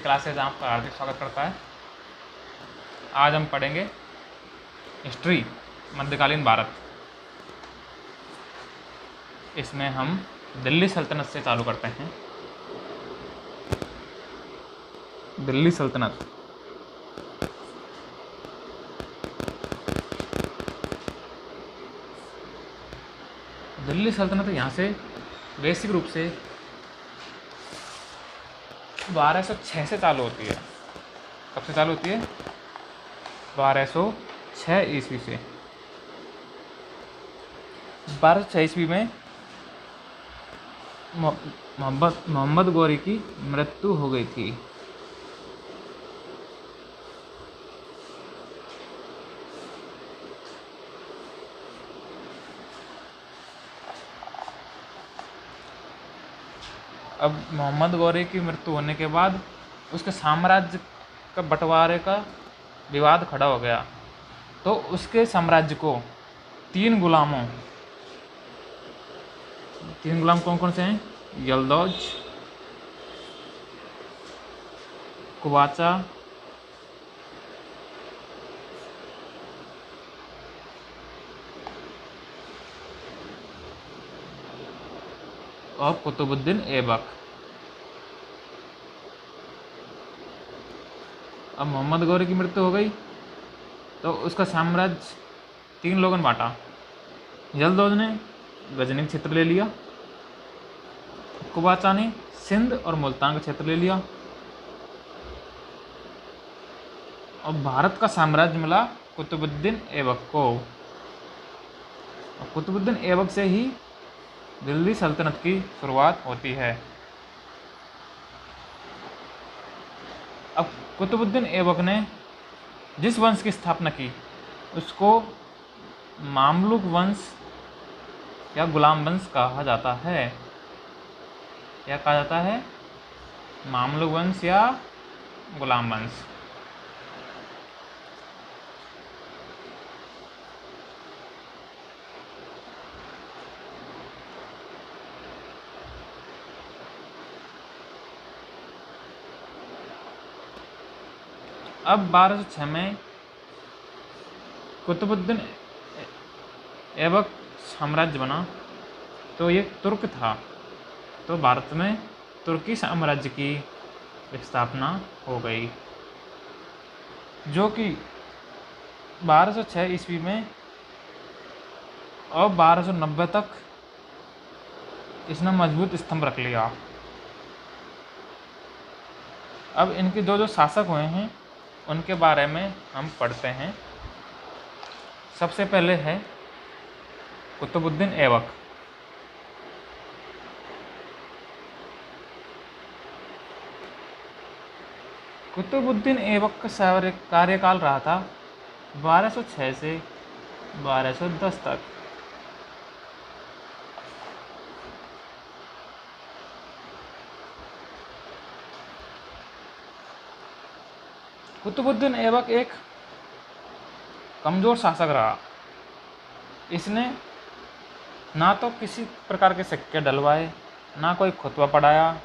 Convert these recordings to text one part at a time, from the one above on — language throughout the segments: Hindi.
क्लासेज आपका हार्दिक स्वागत करता है। आज हम पढ़ेंगे हिस्ट्री मध्यकालीन भारत। इसमें हम दिल्ली सल्तनत से चालू करते हैं। दिल्ली सल्तनत यहाँ से बेसिक रूप से 1206 से चालू होती है। कब से चालू होती है? 1206 ईस्वी से। 1206 ईस्वी में मोहम्मद गौरी की मृत्यु हो गई थी। अब मोहम्मद गौरी की मृत्यु होने के बाद उसके साम्राज्य का बंटवारे का विवाद खड़ा हो गया। तो उसके साम्राज्य को तीन गुलाम कौन कौन से हैं? यल्दौज, कुबाचा और कुतुबुद्दीन ऐबक। अब मोहम्मद गौरी की मृत्यु हो गई तो उसका साम्राज्य तीन लोगों ने बांटा। यल्दौज ने गजनी का क्षेत्र ले लिया, कुबाचा ने सिंध और मुल्तान का क्षेत्र ले लिया, और भारत का साम्राज्य मिला कुतुबुद्दीन ऐबक को। और कुतुबुद्दीन ऐबक से ही दिल्ली सल्तनत की शुरुआत होती है। अब कुतुबुद्दीन ऐबक ने जिस वंश की स्थापना की उसको मामलुक वंश या गुलाम वंश कहा जाता है। क्या कहा जाता है? मामलुक वंश या गुलाम वंश। अब 1206 में कुतुबुद्दीन ऐबक साम्राज्य बना तो ये तुर्क था, तो भारत में तुर्की साम्राज्य की स्थापना हो गई, जो कि 1206 ईस्वी में और 1290 तक इसने मजबूत स्तंभ रख लिया। अब इनके जो शासक हुए हैं उनके बारे में हम पढ़ते हैं। सबसे पहले है कुतुबुद्दीन ऐबक। कुतुबुद्दीन ऐबक का कार्यकाल रहा था 1206 से 1210 तक। कुतुबुद्दीन ऐबक एक कमज़ोर शासक रहा। इसने ना तो किसी प्रकार के सिक्के डलवाए, ना कोई खुतबा पढ़ाया,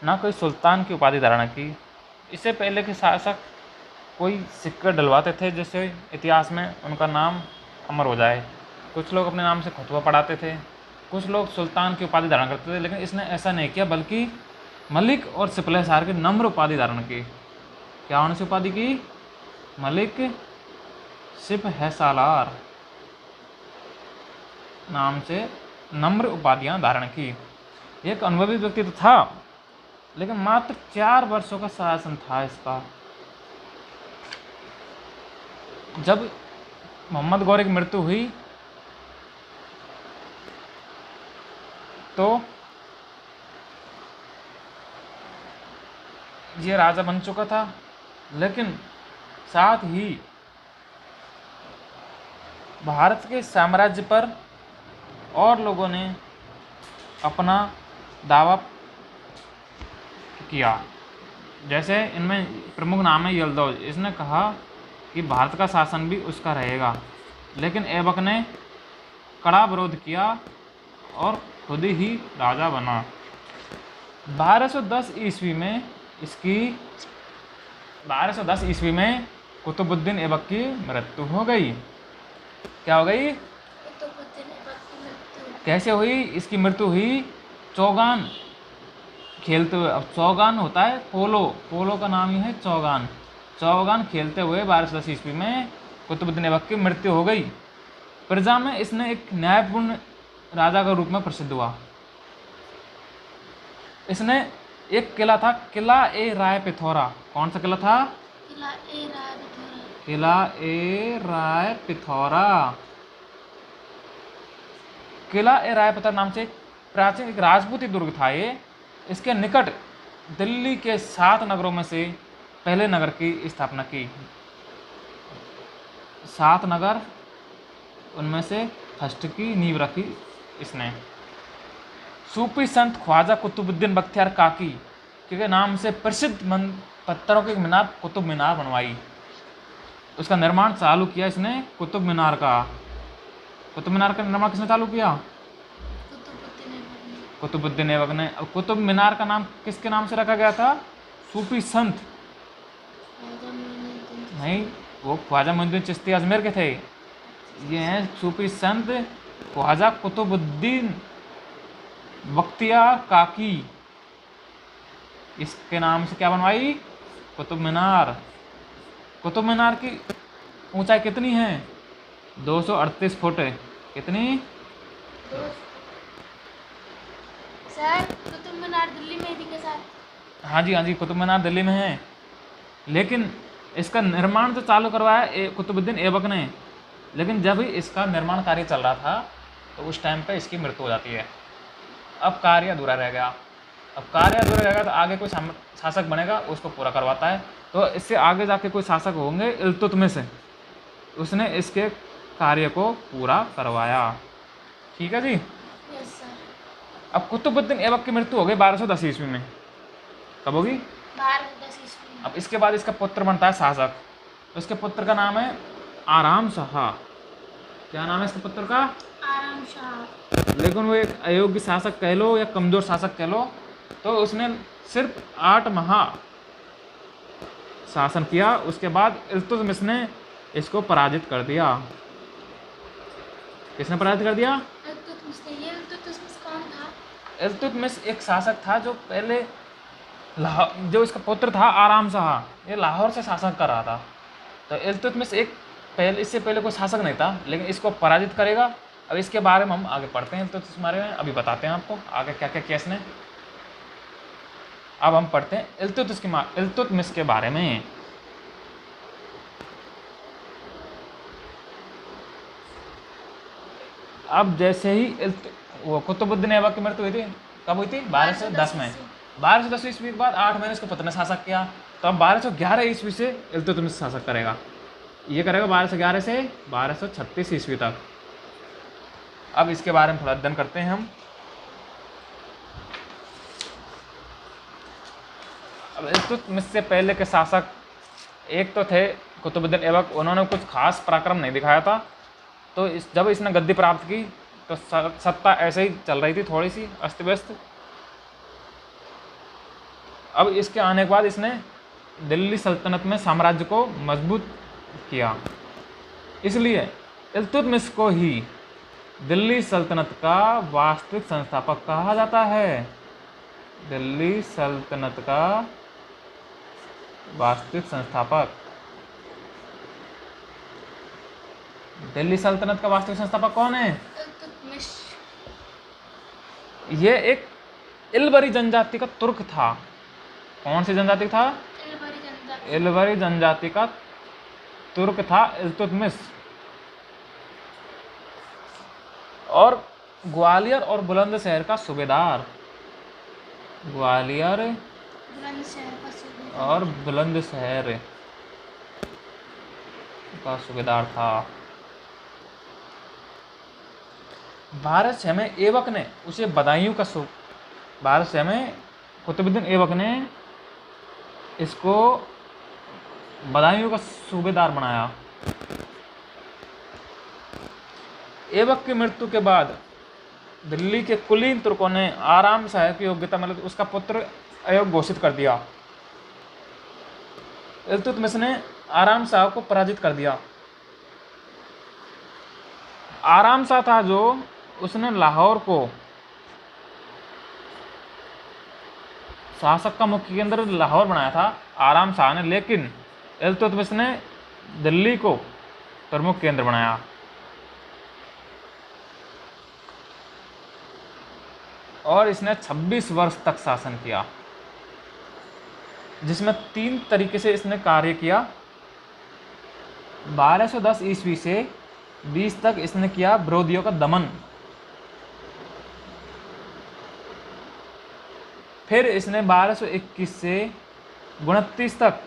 ना कोई सुल्तान की उपाधि धारण की। इससे पहले के शासक कोई सिक्के डलवाते थे जिससे इतिहास में उनका नाम अमर हो जाए। कुछ लोग अपने नाम से खुतबा पढ़ाते थे, कुछ लोग सुल्तान की उपाधि धारण करते थे, लेकिन इसने ऐसा नहीं किया, बल्कि मलिक और सिपहसालार की नम्र उपाधि धारण की। क्या उन्होंने से उपाधि की? मलिक सिपहसालार नाम से नम्र उपाधियां धारण की। एक अनुभवी व्यक्ति तो था, लेकिन मात्र 4 वर्षों का शासन था इसका। जब मोहम्मद गौरी की मृत्यु हुई तो ये राजा बन चुका था, लेकिन साथ ही भारत के साम्राज्य पर और लोगों ने अपना दावा किया। जैसे इनमें प्रमुख नाम है यल्दौज। इसने कहा कि भारत का शासन भी उसका रहेगा, लेकिन ऐबक ने कड़ा विरोध किया और खुद ही राजा बना। 1210 ईस्वी में इसकी 1210 ईस्वी में कुतुबुद्दीन ऐबक की मृत्यु हो गई। क्या हो गई? कुतुबुद्दीन ऐबक की मृत्यु। कैसे हुई? इसकी मृत्यु हुई चौगान खेलते हुए। अब चौगान होता है पोलो, पोलो का नाम ही है चौगान। चौगान खेलते हुए 1210 ईस्वी में कुतुबुद्दीन ऐबक की मृत्यु हो गई। प्रजा में इसने एक न्यायपूर्ण राजा के रूप में प्रसिद्ध हुआ। इसने एक किला था, किला ए राय पिथौरा। कौन सा किला था? किला ए राय पिथौरा। किला ए राय पिथौरा। किला ए राय पिथौरा नाम से एक प्राचीन एक राजपूती दुर्ग था ये। इसके निकट दिल्ली के 7 नगरों में से पहले नगर की स्थापना की। 7 नगर, उनमें से फर्स्ट की नींव रखी इसने। सूफी संत ख्वाजा कुतुबुद्दीन बख्तियार काकी के नाम से प्रसिद्ध पत्थरों की मीनार कुतुब मीनार बनवाई। उसका निर्माण चालू किया इसने कुतुब मीनार का। कुतुब मीनार का निर्माण किसने चालू किया? कुतुबुद्दीन ऐबक ने। कुतुबुद्दीन ऐबक ने। अब कुतुब मीनार का नाम किसके नाम से रखा गया था? सूफी संत, ख्वाजा मोइनुद्दीन। नहीं, वो ख्वाजा मोइनुद्दीन चिश्ती अजमेर के थे। ये हैं सूफी संत ख्वाजा कुतुबुद्दीन बख्तियार काकी। इसके नाम से क्या बनवाई? कुतुब मीनार। कुतुब मीनार की ऊंचाई कितनी है? 238 फुट। कितनी? सर कुतुब मीनार दिल्ली में भी के साथ। हाँ जी, हाँ जी, कुतुब मीनार दिल्ली में है। लेकिन इसका निर्माण तो चालू करवाया कुतुबुद्दीन ऐबक ने, लेकिन जब इसका निर्माण कार्य चल रहा था तो उस टाइम पे इसकी मृत्यु हो जाती है। अब कार्य अधूरा रह गया। अब कार्य अधूरा रहेगा तो आगे कोई शासक बनेगा, उसको पूरा करवाता है। तो इससे आगे जाके कोई शासक होंगे इल्तुतमिश, उसने इसके कार्य को पूरा करवाया। ठीक है जी। Yes sir. अब कुतुबुद्दीन ऐबक की मृत्यु हो गई 1210 ईस्वी में। कब होगी? 1210 ईस्वी में। अब इसके बाद इसका पुत्र बनता है शासक। उसके पुत्र का नाम है आराम शाह। क्या नाम है इसके पुत्र का? आराम शाह। लेकिन वो एक अयोग्य शासक कह लो या कमजोर शासक कह लो, तो उसने सिर्फ 8 माह शासन किया। उसके बाद इल्तुतमिश ने इसको पराजित कर दिया। किसने पराजित कर दिया? इल्तुतमिश ने। ये इल्तुतमिश कौन था? इल्तुतमिश एक शासक था जो पहले जो इसका पुत्र था आराम शाह, ये लाहौर से शासन कर रहा था। तो इल्तुतमिश एक पहले, इससे पहले कोई शासक नहीं था, लेकिन इसको पराजित करेगा। अब इसके बारे में हम आगे पढ़ते हैं। इल्तुतमिश के बारे में अभी बताते हैं आपको आगे क्या क्या किया इसने। अब हम पढ़ते हैं इल्तुतमिश के बारे में। अब जैसे ही वो कुतुबुद्दीन ऐबक की मृत्यु हुई थी, कब हुई थी? 1210 में। 1210 ईस्वी के बाद 8 महीने इसके पुत्र ने शासक किया। तो अब 1211 ईस्वी से इल्तुतमिश शासक करेगा। ये करेगा 1211 से 1236 ईस्वी तक। अब इसके बारे में थोड़ा अध्ययन करते हैं हम। अब इल्तुतमिश से पहले के शासक एक तो थे कुतुबुद्दीन ऐबक, उन्होंने कुछ खास पराक्रम नहीं दिखाया था। तो जब इसने गद्दी प्राप्त की तो सत्ता ऐसे ही चल रही थी, थोड़ी सी अस्त व्यस्त। अब इसके आने के बाद इसने दिल्ली सल्तनत में साम्राज्य को मजबूत किया। इसलिए इल्तुतमिश को ही दिल्ली सल्तनत का वास्तविक संस्थापक कहा जाता है। दिल्ली सल्तनत का वास्तविक संस्थापक। दिल्ली सल्तनत का वास्तविक संस्थापक कौन है? इल्तुतमिश। ये एक इल्बरी जनजाति का तुर्क था। कौन सी जनजाति था? इल्बरी जनजाति। इल्बरी जनजाति का तुर्क था इल्तुतमिश। और ग्वालियर और बुलंदशहर का सूबेदार। ग्वालियर बुलंदशहर का सूबेदार और बुलंदशहर का सूबेदार था। 1206 में ऐबक ने उसे बदायूं का 1206 में कुतुबुद्दीन ऐबक ने इसको बदायूं का सूबेदार बनाया। ऐबक की मृत्यु के बाद दिल्ली के कुलीन तुर्कों ने आराम शाह की योग्यता मतलब उसका पुत्र अयोग्य घोषित कर दिया। इल्तुतमिश ने आराम शाह को पराजित कर दिया। आराम शाह था जो उसने लाहौर को शासक का मुख्य केंद्र लाहौर बनाया था आराम शाह ने, लेकिन इल्तुतमिश ने दिल्ली को प्रमुख केंद्र बनाया। और इसने 26 वर्ष तक शासन किया, जिसमें 3 तरीके से इसने कार्य किया। 1210 ईस्वी से 20 तक इसने किया विरोधियों का दमन। फिर इसने 1221 से 29 तक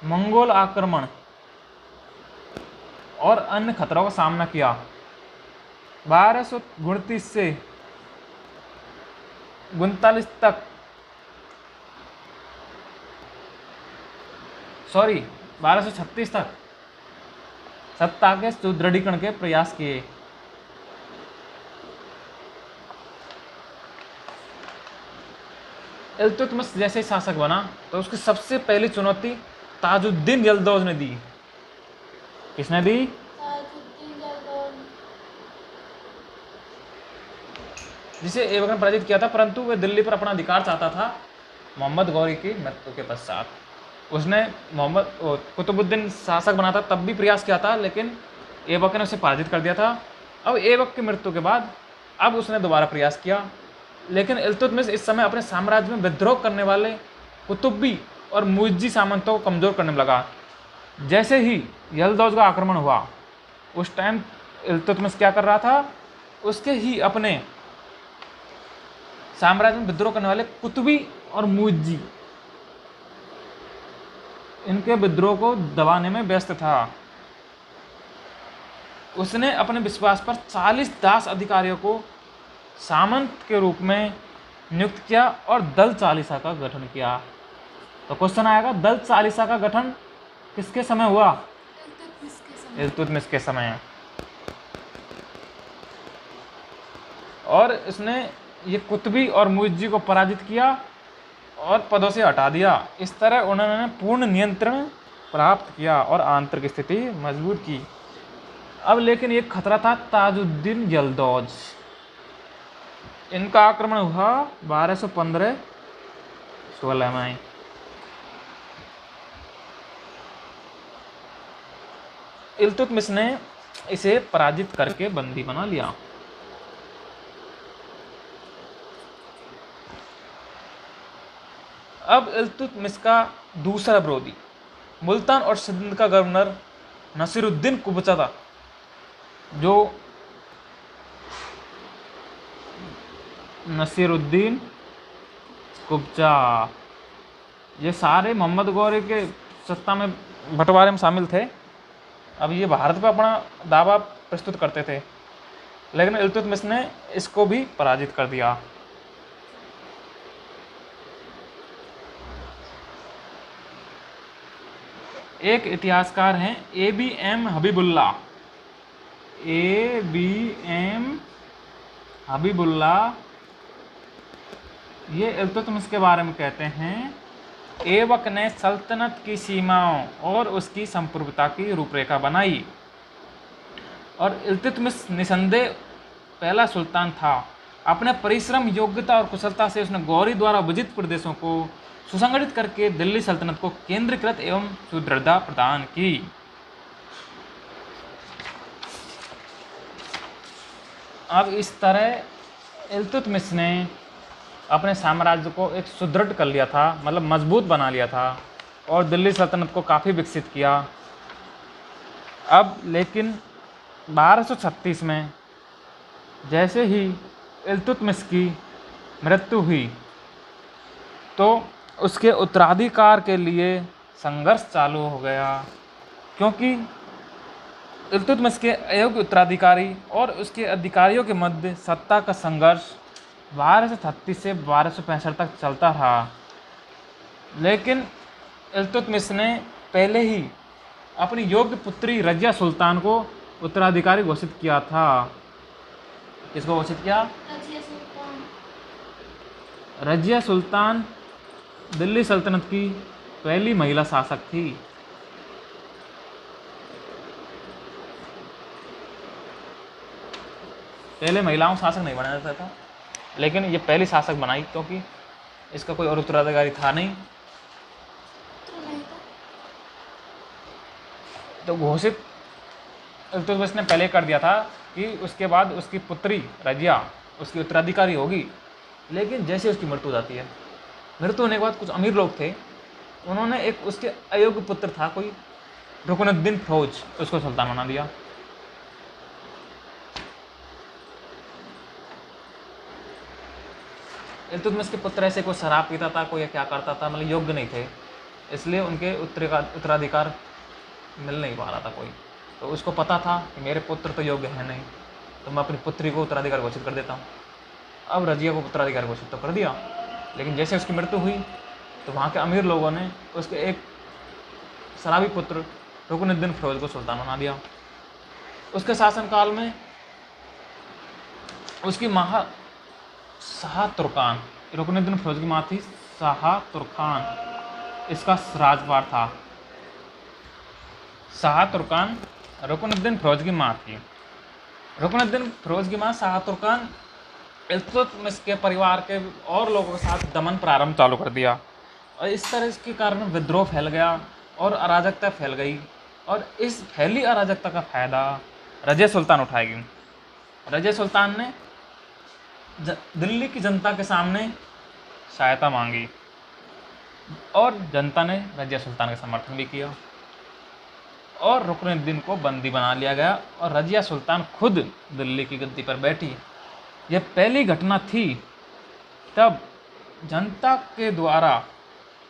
मंगोल आक्रमण और अन्य खतरों का सामना किया। 1229 से 39 तक 1236 तक सत्ता के सुदृढ़ीकरण के प्रयास किए। इल्तुतमिश जैसे शासक बना तो उसकी सबसे पहली चुनौती ताजुद्दीन यल्दौज ने दी। किसने दी? ताजुद्दीन यल्दौज। जिसे ऐबक ने पराजित किया था, परंतु वह दिल्ली पर अपना अधिकार चाहता था मोहम्मद गौरी की मृत्यु के पश्चात। उसने कुतुबुद्दीन शासक बना था तब भी प्रयास किया था, लेकिन ऐबक ने उसे पराजित कर दिया था। अब ऐबक की मृत्यु के बाद अब उसने दोबारा प्रयास किया, लेकिन इल्तुतमिश इस समय अपने साम्राज्य में विद्रोह करने वाले कुतुबी और मुइज्जी सामंतों को कमज़ोर करने में लगा। जैसे ही यल्दौज का आक्रमण हुआ, उस टाइम इल्तुतमिश क्या कर रहा था? उसके ही अपने साम्राज्य में विद्रोह करने वाले कुतुबी और मुइज्जी, इनके विद्रोह को दबाने में व्यस्त था। उसने अपने विश्वास पर 40 दास अधिकारियों को सामंत के रूप में नियुक्त किया और दल चालीसा का गठन किया। तो क्वेश्चन आएगा, दल चालीसा का गठन किसके समय हुआ? इल्तुतमिश के समय। और इसने ये कुतुबी और मुइज्जी को पराजित किया और पदों से हटा दिया। इस तरह उन्होंने पूर्ण नियंत्रण प्राप्त किया और आंतरिक स्थिति मजबूत की। अब लेकिन एक खतरा था ताजुद्दीन यल्दौज। इनका आक्रमण हुआ 1215-16 में। इल्तुतमिश ने इसे पराजित करके बंदी बना लिया। अब इल्तुतमिश का दूसरा विरोधी मुल्तान और सिंध का गवर्नर नसीरुद्दीन कुबचा था, जो नसीरुद्दीन कुबचा, ये सारे मोहम्मद गौरी के सत्ता में बंटवारे में शामिल थे। अब ये भारत पर अपना दावा प्रस्तुत करते थे, लेकिन इल्तुतमिश ने इसको भी पराजित कर दिया। एक इतिहासकार हैं ABM हबीबुल्लाह। ABM हबीबुल्लाह ये इल्तुतमिश के बारे में कहते हैं, ऐबक ने सल्तनत की सीमाओं और उसकी संप्रभुता की रूपरेखा बनाई और इल्तुतमिश निसंदेह पहला सुल्तान था। अपने परिश्रम, योग्यता और कुशलता से उसने गौरी द्वारा विजित प्रदेशों को सुसंगठित करके दिल्ली सल्तनत को केंद्रीकृत एवं सुदृढ़ता प्रदान की। अब इस तरह इल्तुतमिश ने अपने साम्राज्य को एक सुदृढ़ कर लिया था, मतलब मजबूत बना लिया था और दिल्ली सल्तनत को काफ़ी विकसित किया। अब लेकिन 1236 में जैसे ही इल्तुतमिश की मृत्यु हुई तो उसके उत्तराधिकार के लिए संघर्ष चालू हो गया, क्योंकि इल्तुतमिश के अयोग्य उत्तराधिकारी और उसके अधिकारियों के मध्य सत्ता का संघर्ष 1236 से 1265 तक चलता रहा। लेकिन इल्तुतमिश ने पहले ही अपनी योग्य पुत्री रजिया सुल्तान को उत्तराधिकारी घोषित किया था। किसको घोषित किया? रजिया सुल्तान। रजिया सुल्तान दिल्ली सल्तनत की पहली महिला शासक थी। पहले महिलाओं को शासक नहीं बनाया जाता था, लेकिन ये पहली शासक बनाई क्योंकि इसका कोई और उत्तराधिकारी था नहीं, तो नहीं था। तो घोषित इल्तुतमिश ने पहले कर दिया था कि उसके बाद उसकी पुत्री रजिया उसकी उत्तराधिकारी होगी। लेकिन जैसे उसकी मृत्यु हो जाती है, मृत्यु होने के बाद कुछ अमीर लोग थे, उन्होंने एक उसके अयोग्य पुत्र था कोई रुकनुद्दीन फौज, उसको सुल्तान बना दिया। इल्तुतमिश के पुत्र ऐसे कोई शराब पीता था, कोई क्या करता था, मतलब योग्य नहीं थे, इसलिए उनके उत्तराधिकार मिल नहीं पा रहा था कोई। तो उसको पता था कि मेरे पुत्र तो योग्य है नहीं, तो मैं अपनी पुत्री को उत्तराधिकारी घोषित कर देता हूँ। अब रजिया को उत्तराधिकारी घोषित तो कर दिया, लेकिन जैसे उसकी मृत्यु हुई तो वहाँ के अमीर लोगों ने उसके एक शराबी पुत्र रुकनुद्दीन फौज को सुल्तान बना दिया। उसके शासनकाल में उसकी माँ शाह तुर्कान, रुकनुद्दीन फौज की माँ थी शाह तुर्कान, इसका राजपाट था। शाह तुर्कान रुकनुद्दीन फौज की माँ थी। रुकनुद्दीन फौज की माँ शाह तुर्कान इल्तुतमिश के परिवार के और लोगों के साथ दमन प्रारंभ चालू कर दिया, और इस तरह के कारण विद्रोह फैल गया और अराजकता फैल गई, और इस फैली अराजकता का फायदा रजिया सुल्तान उठाएगी। रजिया सुल्तान ने दिल्ली की जनता के सामने सहायता मांगी और जनता ने रजिया सुल्तान का समर्थन भी किया, और रुकनुद्दीन को बंदी बना लिया गया और रजिया सुल्तान खुद दिल्ली की गद्दी पर बैठी। यह पहली घटना थी तब जनता के द्वारा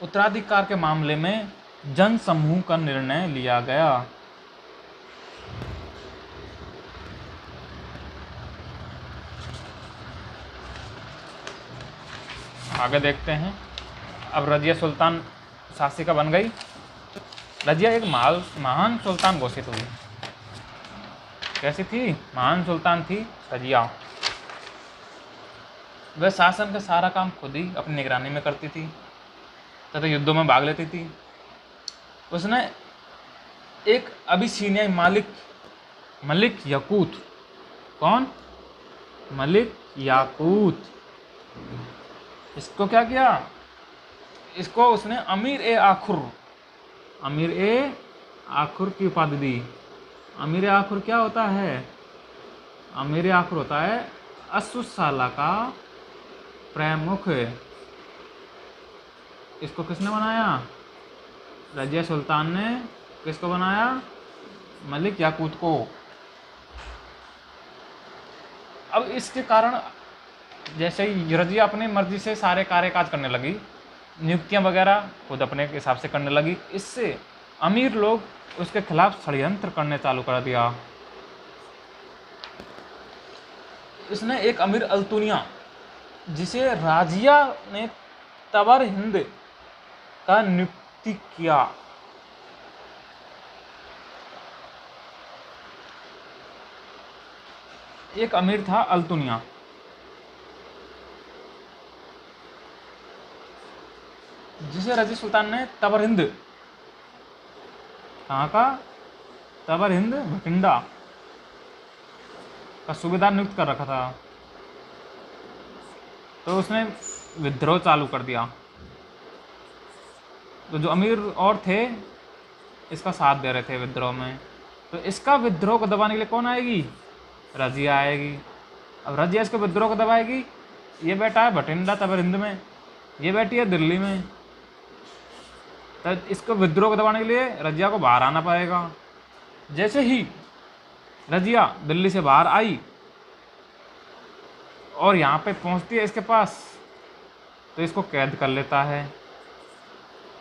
उत्तराधिकार के मामले में जन समूह का निर्णय लिया गया। आगे देखते हैं। अब रजिया सुल्तान शासिका बन गई। रजिया एक महान सुल्तान घोषित हुई। कैसी थी? महान सुल्तान थी रजिया। वह शासन का सारा काम खुद ही अपनी निगरानी में करती थी तथा युद्धों में भाग लेती थी। उसने एक अबिसीनियाई मलिक याकूत, कौन? मलिक याकूत, इसको क्या किया? इसको उसने अमीर ए आखुर की उपाधि दी। अमीर ए आखुर क्या होता है? अमीर ए आखुर होता है अश्वशाला का प्रमुख। इसको किसने बनाया? रजिया सुल्तान ने किसको बनाया? मलिक याकूत को। अब इसके कारण जैसे ही रजिया अपनी मर्जी से सारे कार्यकाज करने लगी, नियुक्तियां वगैरह खुद अपने हिसाब से करने लगी, इससे अमीर लोग उसके खिलाफ षड्यंत्र करने चालू कर दिया। इसने एक अमीर अल्तुनिया, जिसे राजिया ने तबर हिंद का नियुक्ति किया, एक अमीर था अल्तुनिया, जिसे रजिया सुल्तान ने तबर हिंद, कहाँ का? तबर हिंद भटिंडा का सूबेदार नियुक्त कर रखा था। तो उसने विद्रोह चालू कर दिया। तो जो अमीर और थे इसका साथ दे रहे थे विद्रोह में, तो इसका विद्रोह को दबाने के लिए कौन आएगी? रजिया आएगी। अब रजिया इसको विद्रोह को दबाएगी। ये बैठा है भटिंडा तबर हिंद में, ये बैठी है दिल्ली में, तो इसको विद्रोह को दबाने के लिए रजिया को बाहर आना पड़ेगा। जैसे ही रजिया दिल्ली से बाहर आई और यहाँ पे पहुँचती है इसके पास, तो इसको कैद कर लेता है।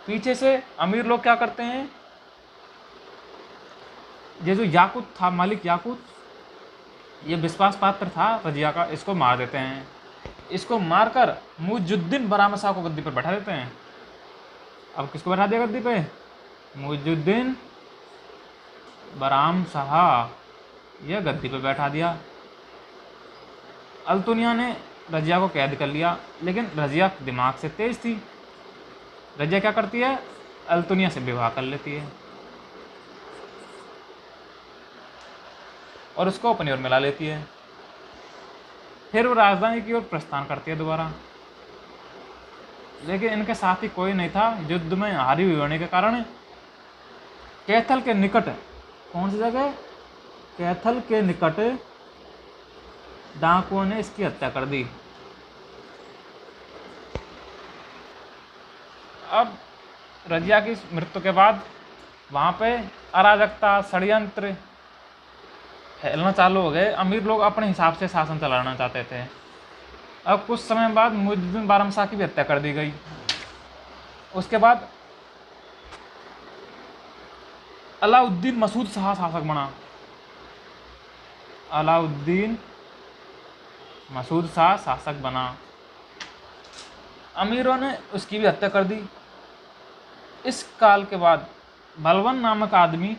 पीछे से अमीर लोग क्या करते हैं, ये जो याकूत था, मलिक याकूत, ये विश्वास पात्र था रजिया का, इसको मार देते हैं। इसको मारकर मुइजुद्दीन बराम शाह को गद्दी पर बैठा देते हैं। अब किसको बैठा दिया गद्दी पे? मुइजुद्दीन बराम शाह, यह गद्दी पे बैठा दिया। अल्तुनिया ने रजिया को कैद कर लिया, लेकिन रजिया दिमाग से तेज थी। रजिया क्या करती है? अल्तुनिया से विवाह कर लेती है और उसको अपनी ओर मिला लेती है। फिर वो राजधानी की ओर प्रस्थान करती है दोबारा, लेकिन इनके साथ ही कोई नहीं था। युद्ध में हारी हुई होने के कारण कैथल के निकट, कौन सी जगह, कैथल के निकट डाकुओं ने इसकी हत्या कर दी। अब रजिया की मृत्यु के बाद वहाँ पे अराजकता, षड्यंत्र फैलना चालू हो गए। अमीर लोग अपने हिसाब से शासन चलाना चाहते थे। अब कुछ समय बाद मुइजुद्दीन बारामशाह की भी हत्या कर दी गई। उसके बाद अलाउद्दीन मसूद शाह शासक बना। अलाउद्दीन मसूद शाह शासक बना। अमीरों ने उसकी भी हत्या कर दी। इस काल के बाद बलवन नामक आदमी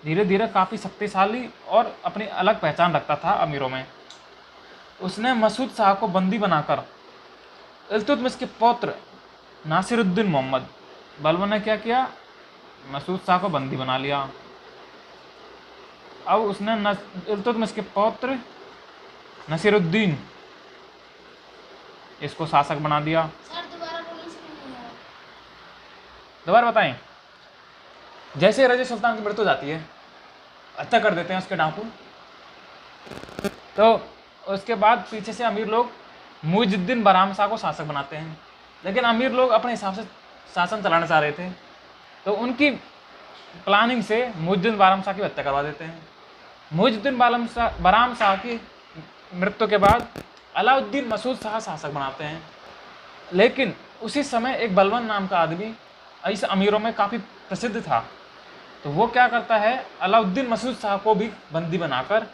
धीरे धीरे काफ़ी शक्तिशाली और अपनी अलग पहचान रखता था अमीरों में। उसने मसूद शाह को बंदी बनाकर इल्तुतमिश के पौत्र नासिरुद्दीन मोहम्मद, बलवन ने क्या किया, मसूद शाह को बंदी बना लिया। अब उसने इल्तुतमिश के पौत्र नसीरुद्दीन इसको शासक बना दिया। सर दोबारा बोलने से नहीं आया। दोबारा बताएं। जैसे रज़ी सुल्तान की मृत्यु हो जाती है, हत्या कर देते हैं उसके डाकू, तो उसके बाद पीछे से अमीर लोग मुइजुद्दीन बारामशाह को शासक बनाते हैं। लेकिन अमीर लोग अपने हिसाब से शासन चलाना चाह रहे थे, तो उनकी प्लानिंग से मुइजुद्दीन बारामशाह की हत्या करवा देते हैं। मुइजुद्दीन बारामशाह की मृत्यु के बाद अलाउद्दीन मसूद शाह शासक बनाते हैं। लेकिन उसी समय एक बलवन नाम का आदमी इस अमीरों में काफ़ी प्रसिद्ध था, तो वो क्या करता है, अलाउद्दीन मसूद शाह को भी बंदी बनाकर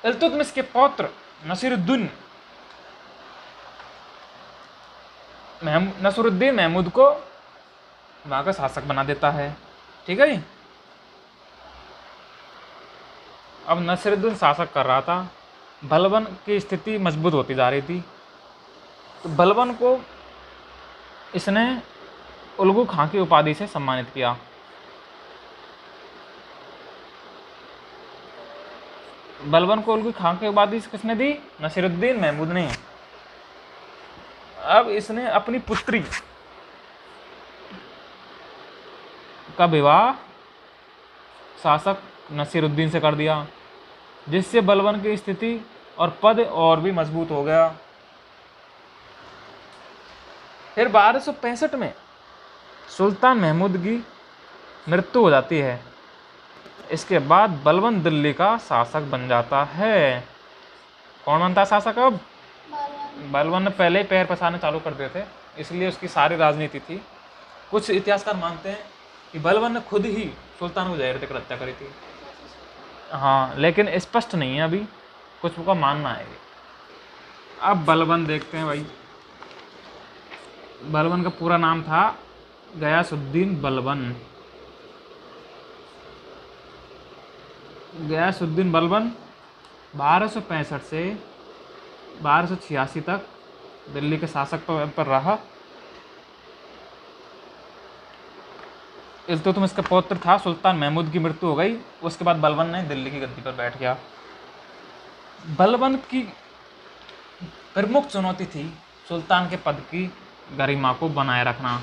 इल्तुतमिश के पौत्र नसीरुद्दीन महमूद को वहाँ का शासक बना देता है। ठीक है जी। अब नसीरुद्दीन शासक कर रहा था, बलवन की स्थिति मजबूत होती जा रही थी, तो बलवन को इसने उल्गू खां की उपाधि से सम्मानित किया। बलवन को उल्गू खां की उपाधि किसने दी, नसीरुद्दीन महमूद ने। अब इसने अपनी पुत्री का विवाह शासक नसीरुद्दीन से कर दिया, जिससे बलवन की स्थिति और पद और भी मजबूत हो गया। फिर 1265 में सुल्तान महमूद की मृत्यु हो जाती है। इसके बाद बलवन दिल्ली का शासक बन जाता है। कौन बनता शासक अब, बलवन ने पहले ही पैर पसारने चालू कर दिए थे, इसलिए उसकी सारी राजनीति थी। कुछ इतिहासकार मानते हैं कि बलवन ने खुद ही सुल्तान को जहर देकर हत्या करी थी। हाँ, लेकिन स्पष्ट नहीं है अभी, कुछ का मानना है। अब बलवन देखते हैं भाई। बलवन का पूरा नाम था गयासुद्दीन बलवन। गयासुद्दीन बलवन 1265 से 1286 तक दिल्ली के शासक पर रहा। इल्तुतमिश का पौत्र था, सुल्तान महमूद की मृत्यु हो गई, उसके बाद बलवन ने दिल्ली की गद्दी पर बैठ गया। बलवन की प्रमुख चुनौती थी सुल्तान के पद की गरिमा को बनाए रखना,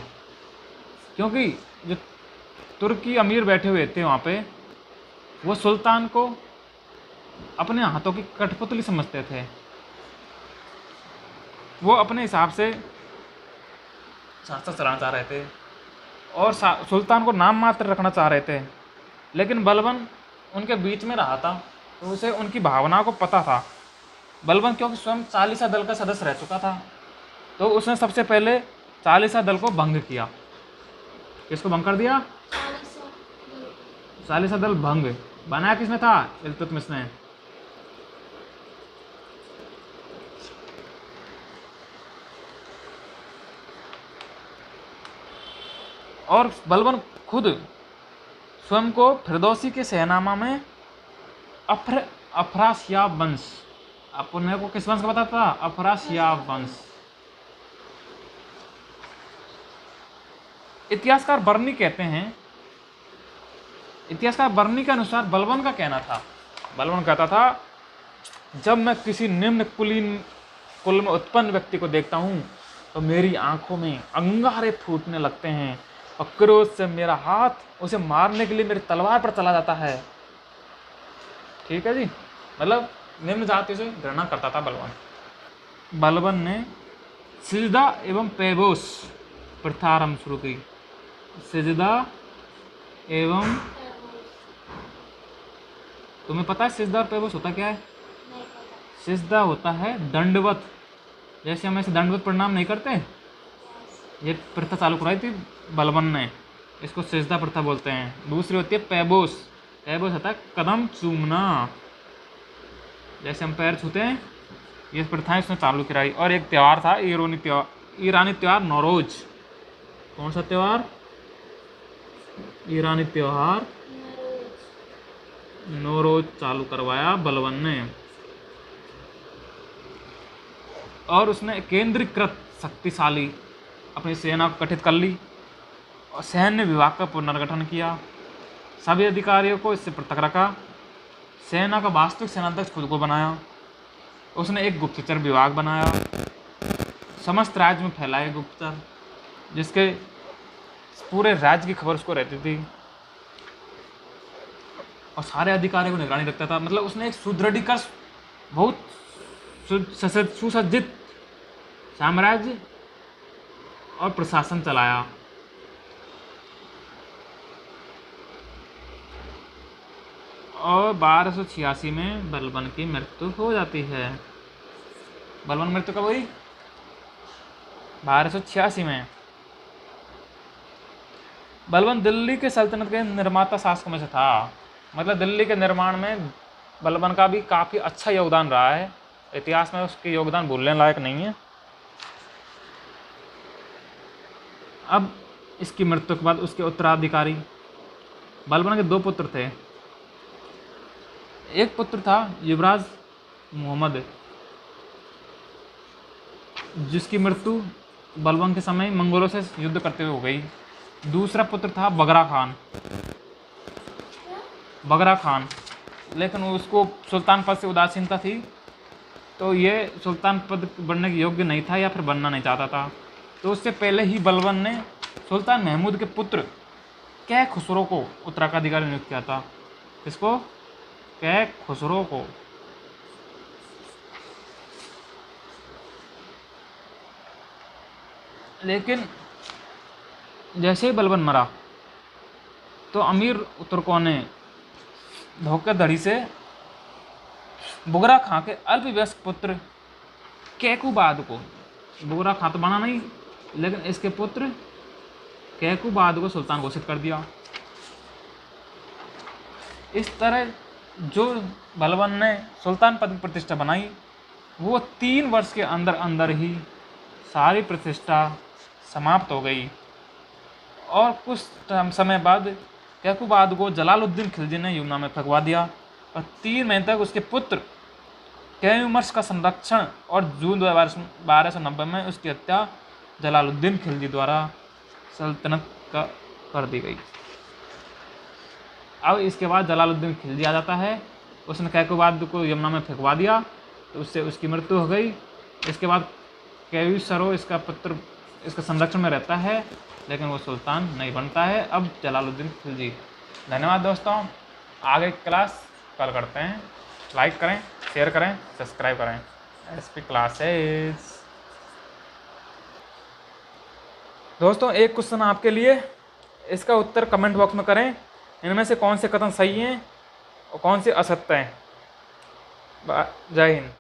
क्योंकि जो तुर्की अमीर बैठे हुए थे वहाँ पे, वो सुल्तान को अपने हाथों की कठपुतली समझते थे। वो अपने हिसाब से शासन चलाना चाह रहे थे और सुल्तान को नाम मात्र रखना चाह रहे थे। लेकिन बलवन उनके बीच में रहा था, तो उसे उनकी भावनाओं को पता था। बलवन क्योंकि स्वयं चालीसा दल का सदस्य रह चुका था, तो उसने सबसे पहले चालीसा दल को भंग किया। किसको भंग कर दिया, चालीसा दल भंग। बनाया किसने था, इल्तुतमिश ने। और बलवन खुद स्वयं को फिरदौसी के शहनामा में अफरासियाब वंश, अपने को किस वंश का बताता था, अफरासियाब वंश। इतिहासकार बर्नी कहते हैं, इतिहासकार बर्नी के अनुसार बलबन का कहना था, बलबन कहता था, जब मैं किसी निम्न कुल में उत्पन्न व्यक्ति को देखता हूँ तो मेरी आंखों में अंगारे फूटने लगते हैं और क्रोध से मेरा हाथ उसे मारने के लिए मेरी तलवार पर चला जाता है। ठीक है जी, मतलब निम्न जाति से घृणा करता था बलबन। बलबन ने सिजदा एवं पैबोस प्रथा आरंभ शुरू की। सिजदा एवं, तुम्हें पता है सिजदा और पैबोस होता क्या है? नहीं पता। सिजदा होता है दंडवत, जैसे हम ऐसे दंडवत प्रणाम नहीं करते, ये प्रथा चालू कराई थी बलबन ने, इसको सिजदा प्रथा बोलते हैं। दूसरी होती है पैबोस, पैबोस होता है कदम चूमना, जैसे हम पैर छूते हैं, ये प्रथाएं उसने चालू कराई। और एक त्यौहार था ईरानी त्यौहार नौरोज। कौन सा त्यौहार? ईरानी त्यौहार नौरोज चालू करवाया बलबन ने। और उसने केंद्रीकृत शक्तिशाली अपनी सेना को गठित कर ली और सैन्य विभाग का पुनर्गठन किया। सभी अधिकारियों को इससे पृथक रखा। सेना का वास्तविक सेनाध्यक्ष खुद को बनाया। उसने एक गुप्तचर विभाग बनाया, समस्त राज्य में फैलाए गुप्तचर, जिसके पूरे राज्य की खबर उसको रहती थी और सारे अधिकारियों को निगरानी रखता था। मतलब उसने एक सुदृढ़ीकृत, बहुत सुसज्जित साम्राज्य और प्रशासन चलाया। और 1286 में बलबन की मृत्यु हो जाती है। बलबन मृत्यु कब हुई? 1286 में। बलबन दिल्ली के सल्तनत के निर्माता शासकों में से था। मतलब दिल्ली के निर्माण में बलबन का भी काफ़ी अच्छा योगदान रहा है। इतिहास में उसके योगदान भूलने लायक नहीं है। अब इसकी मृत्यु के बाद उसके उत्तराधिकारी, बलबन के 2 पुत्र थे। एक पुत्र था युवराज मोहम्मद, जिसकी मृत्यु बलबन के समय मंगोलों से युद्ध करते हुए हो गई। दूसरा पुत्र था बगरा खान, लेकिन उसको सुल्तान पद से उदासीनता थी, तो ये सुल्तान पद बनने के योग्य नहीं था या फिर बनना नहीं चाहता था। तो उससे पहले ही बलबन ने सुल्तान महमूद के पुत्र कै खुसरो को उत्तराधिकारी नियुक्त किया था। इसको कै खुसरो को। लेकिन जैसे ही बलबन मरा तो अमीर तुर्कों ने धोखाधड़ी से बुगरा खां के अल्पवयस्क पुत्र कैकुबाद को, बुगरा खां तो बना नहीं, लेकिन इसके पुत्र कैकुबाद को सुल्तान घोषित कर दिया। इस तरह जो बलबन ने सुल्तान पद की प्रतिष्ठा बनाई, वो 3 वर्ष के अंदर अंदर ही सारी प्रतिष्ठा समाप्त हो गई। और कुछ समय बाद कैकुबाद को जलालुद्दीन खिलजी ने यमुना में फेंकवा दिया और 3 महीने तक उसके पुत्र कैमर्स का संरक्षण, और जून 1290 में उसकी हत्या जलालुद्दीन खिलजी द्वारा सल्तनत का कर दी गई। अब इसके बाद जलालुद्दीन खिलजी आ जाता है, उसने कैकुबाद को यमुना में फेंकवा दिया, तो उससे उसकी मृत्यु हो गई। इसके बाद कैसरो इसका पुत्र इसका संरक्षण में रहता है, लेकिन वो सुल्तान नहीं बनता है। अब जलालुद्दीन खिलजी। धन्यवाद दोस्तों, आगे क्लास कल करते हैं। लाइक करें, शेयर करें, सब्सक्राइब करें। SP classes. दोस्तों एक क्वेश्चन आपके लिए, इसका उत्तर कमेंट बॉक्स में करें। इनमें से कौन से कथन सही हैं और कौन से असत्य हैं। जय हिंद।